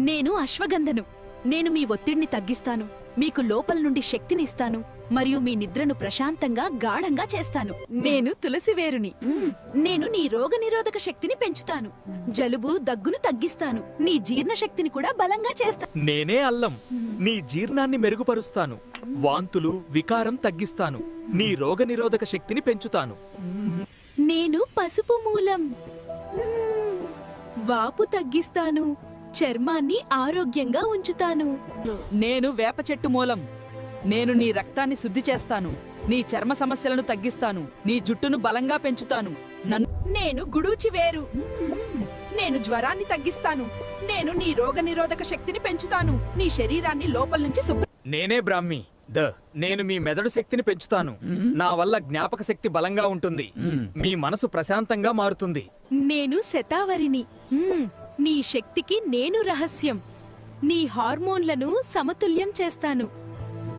నేను అశ్వగంధను. నేను మీ ఒత్తిడిని తగ్గిస్తాను, మీకు లోపల నుండి శక్తినిస్తాను, మరియు మీ నిద్రను ప్రశాంతంగా గాఢంగా చేస్తాను. నేను తులసివేరుని. నేను నీ రోగనిరోధక శక్తిని పెంచుతాను, జలుబు దగ్గును తగ్గిస్తాను, నీ జీర్ణ శక్తిని కూడా బలంగా చేస్తాను. నేనే అల్లం, నీ జీర్ణాన్ని మెరుగుపరుస్తాను, వాంతులు వికారం తగ్గిస్తాను, నీ రోగనిరోధక శక్తిని పెంచుతాను. నేను పసుపు మూలం, వాపు తగ్గిస్తాను, చర్మాన్ని ఆరోగ్యంగా ఉంచుతాను. నేను వేప చెట్టు మూలం. నేను నీ రక్తాన్ని శుద్ధి చేస్తాను, నీ చర్మ సమస్యలను తగ్గిస్తాను, నీ జుట్టును బలంగా పెంచుతాను. నేను గుడూచి వేరు. నేను జ్వరాన్ని తగ్గిస్తాను, నేను నీ రోగనిరోధక శక్తిని పెంచుతాను, నీ శరీరాన్ని లోపల నుంచి నేనే బ్రాహ్మి నేను మీ మెదడు శక్తిని పెంచుతాను, నా వల్ల జ్ఞాపక శక్తి బలంగా ఉంటుంది, మీ మనసు ప్రశాంతంగా మారుతుంది. నేను శతావరిని. నీ శక్తికి నేను రహస్యం, నీ హార్మోన్లను సమతుల్యం చేస్తాను,